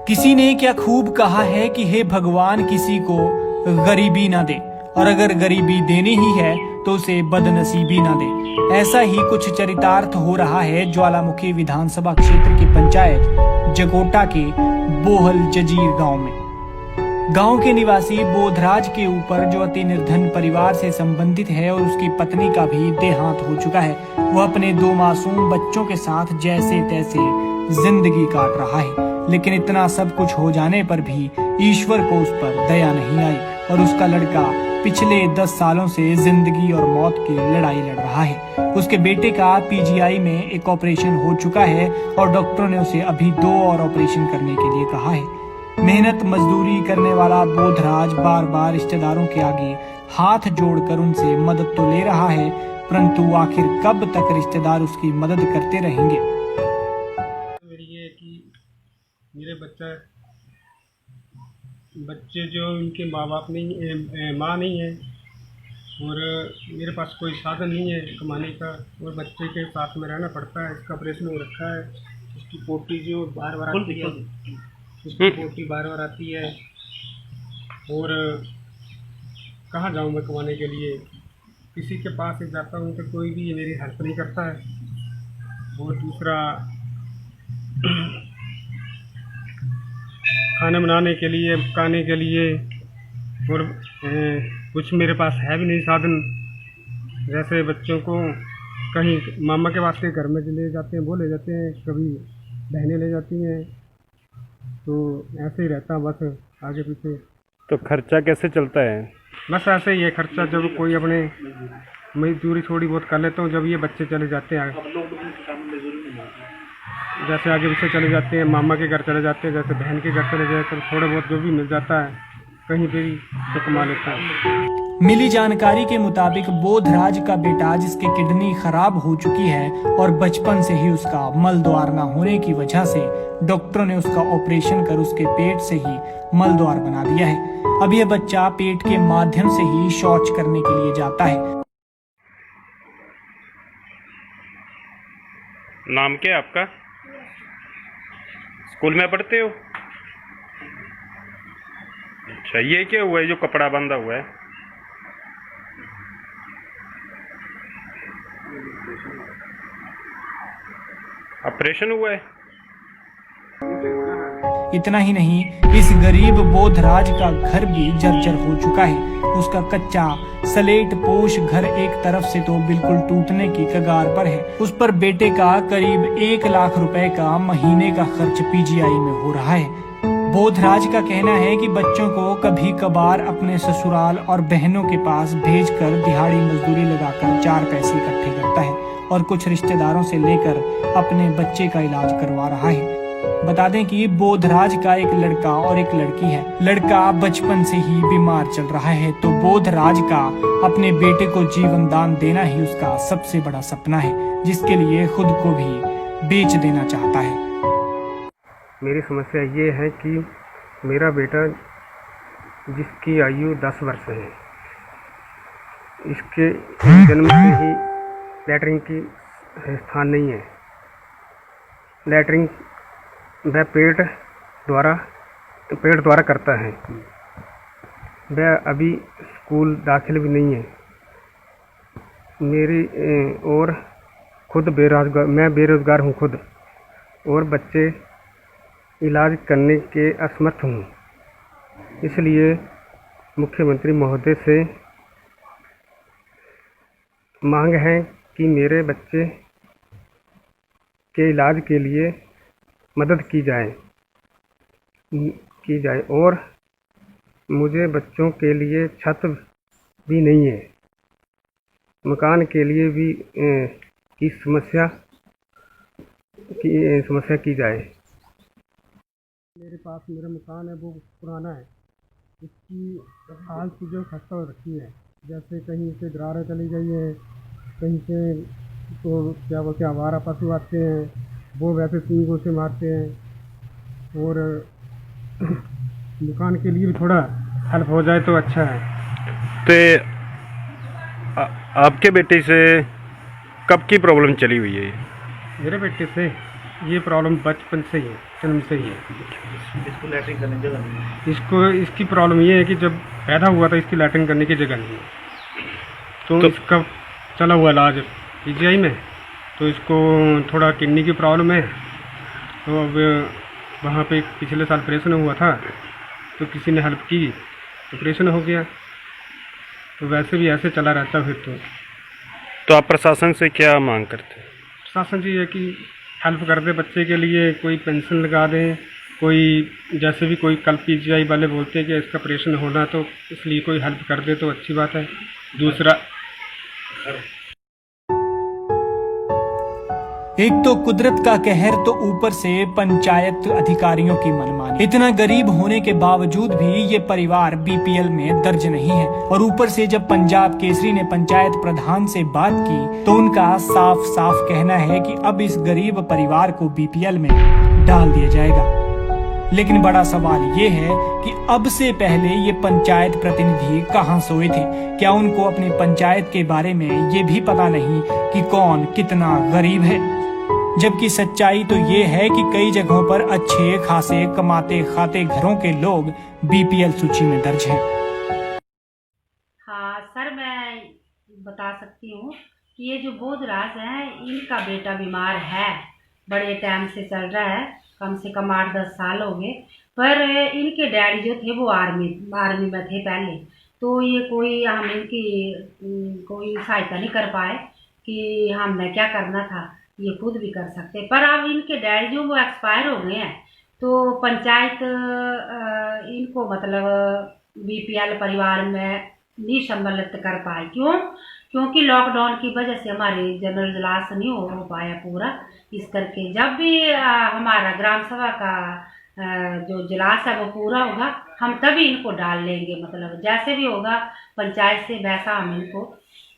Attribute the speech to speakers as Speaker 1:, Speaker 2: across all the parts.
Speaker 1: किसी ने क्या खूब कहा है कि हे भगवान किसी को गरीबी ना दे, और अगर गरीबी देनी ही है तो उसे बदनसीबी ना दे। ऐसा ही कुछ चरितार्थ हो रहा है ज्वालामुखी विधानसभा क्षेत्र की पंचायत जगोटा के बोहल जजीर गांव में। गांव के निवासी बोधराज के ऊपर, जो अति निर्धन परिवार से संबंधित है और उसकी पत्नी का भी देहांत हो चुका है, वह अपने 2 मासूम बच्चों के साथ जैसे तैसे जिंदगी काट रहा है। लेकिन इतना सब कुछ हो जाने पर भी ईश्वर को उस पर दया नहीं आई और उसका लड़का पिछले 10 सालों से जिंदगी और मौत की लड़ाई लड़ रहा है। उसके बेटे का पीजीआई में एक ऑपरेशन हो चुका है और डॉक्टरों ने उसे अभी 2 और ऑपरेशन करने के लिए कहा है। मेहनत मजदूरी करने वाला बोधराज बार बार रिश्तेदारों के आगे हाथ जोड़कर उनसे मदद तो ले रहा है, परंतु आखिर कब तक रिश्तेदार उसकी मदद करते रहेंगे।
Speaker 2: मेरी ये कि मेरे बच्चे जो उनके माँ बाप नहीं, माँ नहीं है और मेरे पास कोई साधन नहीं है कमाने का, और बच्चे के साथ में रहना पड़ता है। इसका ऑपरेशन हो रखा है, इसकी पोटी जो बार बार आती है, उसकी पोटी बार बार आती है, और कहाँ जाऊँ मैं कमाने के लिए। किसी के पास ही जाता हूँ तो कोई भी मेरी हेल्प नहीं करता है। और दूसरा, खाना बनाने के लिए, पकाने के लिए, और कुछ मेरे पास है भी नहीं साधन। जैसे बच्चों को कहीं मामा के वास्ते घर में ले जाते हैं, वो ले जाते हैं, कभी बहनें ले जाती हैं, तो ऐसे ही रहता बस आगे पीछे।
Speaker 3: तो खर्चा कैसे चलता है?
Speaker 2: बस ऐसे ही है खर्चा। जब कोई अपने मजदूरी थोड़ी बहुत कर लेता हूँ, जब ये बच्चे चले जाते हैं, जैसे आगे पीछे चले जाते हैं, मामा के घर चले जाते हैं, जैसे बहन के घर चले जाए, तो थोड़ा बहुत जो भी मिल जाता है कहीं पे भी तो कमा लेता है।
Speaker 1: मिली जानकारी के मुताबिक बोधराज का बेटा, जिसकी किडनी खराब हो चुकी है और बचपन से ही उसका मल द्वार न होने की वजह से डॉक्टरों ने उसका ऑपरेशन कर उसके पेट से ही मल द्वार बना दिया है। अब यह बच्चा पेट के माध्यम से ही शौच करने के लिए जाता है।
Speaker 3: नाम क्या है आपका? स्कूल में पढ़ते हो? अच्छा, ये क्या हुआ है जो कपड़ा बंधा हुआ है? ऑपरेशन हुआ है?
Speaker 1: इतना ही नहीं, इस गरीब बोधराज का घर भी जर्जर हो चुका है। उसका कच्चा सलेट पोश घर एक तरफ से तो बिल्कुल टूटने की कगार पर है। उस पर बेटे का करीब 1 लाख रुपए का महीने का खर्च पीजीआई में हो रहा है। बोधराज का कहना है कि बच्चों को कभी कभार अपने ससुराल और बहनों के पास भेजकर दिहाड़ी मजदूरी लगाकर 4 पैसे इकट्ठे करता है और कुछ रिश्तेदारों से लेकर अपने बच्चे का इलाज करवा रहा है। बता दें कि बोधराज का एक लड़का और एक लड़की है। लड़का बचपन से ही बीमार चल रहा है, तो बोधराज का अपने बेटे को जीवन दान देना ही उसका सबसे बड़ा सपना है, जिसके लिए खुद को भी बेच देना चाहता है।
Speaker 2: मेरी समस्या ये है कि मेरा बेटा, जिसकी आयु 10 वर्ष है, इसके जन्म से ही लैट्रिन की स्थान नहीं है। लैट्रिन वह पेट द्वारा करता है। वह अभी स्कूल दाखिल भी नहीं है। मेरी और खुद मैं बेरोज़गार हूँ खुद, और बच्चे इलाज करने के असमर्थ हूँ। इसलिए मुख्यमंत्री महोदय से मांग है कि मेरे बच्चे के इलाज के लिए मदद की जाए और मुझे बच्चों के लिए छत भी नहीं है, मकान के लिए भी की समस्या की जाए। मेरे पास मेरा मकान है, वो पुराना है, इसकी हालत जो खस्ता हो रखी है। जैसे कहीं से दरारें चली गई है, कहीं से तो क्या बोलते हैं आवारा पशु आते हैं, वो वैसे सींगों से मारते हैं। और दुकान के लिए भी थोड़ा हेल्प हो जाए तो अच्छा है।
Speaker 3: तो आपके बेटे से कब की प्रॉब्लम चली हुई है?
Speaker 2: मेरे बेटे से ये प्रॉब्लम बचपन से ही है। जन्म से ही है।
Speaker 4: इसको लैट्रिन करने की जगह नहीं है।
Speaker 2: इसको इसकी प्रॉब्लम ये है कि जब पैदा हुआ था इसकी लैट्रिन करने की जगह नहीं है, तो इसका चला हुआ इलाज पीजीआई में, तो इसको थोड़ा किडनी की प्रॉब्लम है। तो अब वहाँ पे पिछले साल ऑपरेशन हुआ था, तो किसी ने हेल्प की, ऑपरेशन हो गया। तो वैसे भी ऐसे चला रहता फिर
Speaker 3: तो आप प्रशासन से क्या मांग करते हैं?
Speaker 2: शासन जी है कि हेल्प कर दे बच्चे के लिए, कोई पेंशन लगा दें, कोई जैसे भी कोई कल पीजीआई वाले बोलते हैं कि इसका ऑपरेशन होना, तो इसलिए कोई हेल्प कर दे तो अच्छी बात है। दूसरा,
Speaker 1: एक तो कुदरत का कहर, तो ऊपर से पंचायत अधिकारियों की मनमानी। इतना गरीब होने के बावजूद भी ये परिवार बीपीएल में दर्ज नहीं है, और ऊपर से जब पंजाब केसरी ने पंचायत प्रधान से बात की तो उनका साफ साफ कहना है कि अब इस गरीब परिवार को बीपीएल में डाल दिया जाएगा। लेकिन बड़ा सवाल ये है कि अब से पहले ये पंचायत प्रतिनिधि कहाँ सोए थे? क्या उनको अपनी पंचायत के बारे में ये भी पता नहीं कि कौन कितना गरीब है? जबकि सच्चाई तो ये है कि कई जगहों पर अच्छे खासे कमाते खाते घरों के लोग बीपीएल सूची में दर्ज हैं।
Speaker 5: हाँ सर, मैं बता सकती हूँ कि ये जो बोधराज है, इनका बेटा बीमार है, बड़े टाइम से चल रहा है, कम से कम 8-10 साल हो गए। पर इनके डैडी जो थे वो आर्मी में थे पहले, तो ये कोई हम इनकी कोई सहायता नहीं कर पाए कि हमने क्या करना था, ये खुद भी कर सकते। पर अब इनके डैडी जो वो एक्सपायर हो गए हैं, तो पंचायत इनको मतलब बीपीएल परिवार में नहीं सम्मिलित कर पाए। क्योंकि लॉकडाउन की वजह से हमारे जनरल इजलास नहीं हो पाया पूरा। इस करके जब भी हमारा ग्राम सभा का जो इजलास है वो पूरा होगा, हम तभी इनको डाल लेंगे। मतलब जैसे भी होगा पंचायत से वैसा हम इनको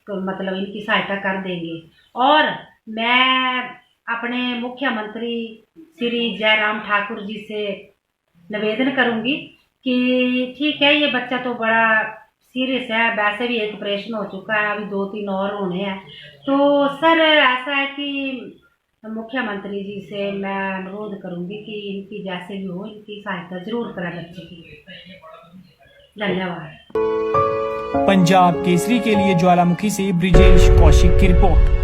Speaker 5: तो मतलब इनकी सहायता कर देंगे। और मैं अपने मुख्यमंत्री श्री जयराम ठाकुर जी से निवेदन करूंगी कि ठीक है, ये बच्चा तो बड़ा सीरियस है, वैसे भी एक ऑपरेशन हो चुका है, अभी 2-3 और होने हैं। तो सर ऐसा है कि मुख्यमंत्री जी से मैं अनुरोध करूंगी कि इनकी जैसे भी हो इनकी सहायता जरूर करें बच्चे की। धन्यवाद।
Speaker 1: पंजाब केसरी के लिए ज्वालामुखी से ब्रिजेश कौशिक की रिपोर्ट।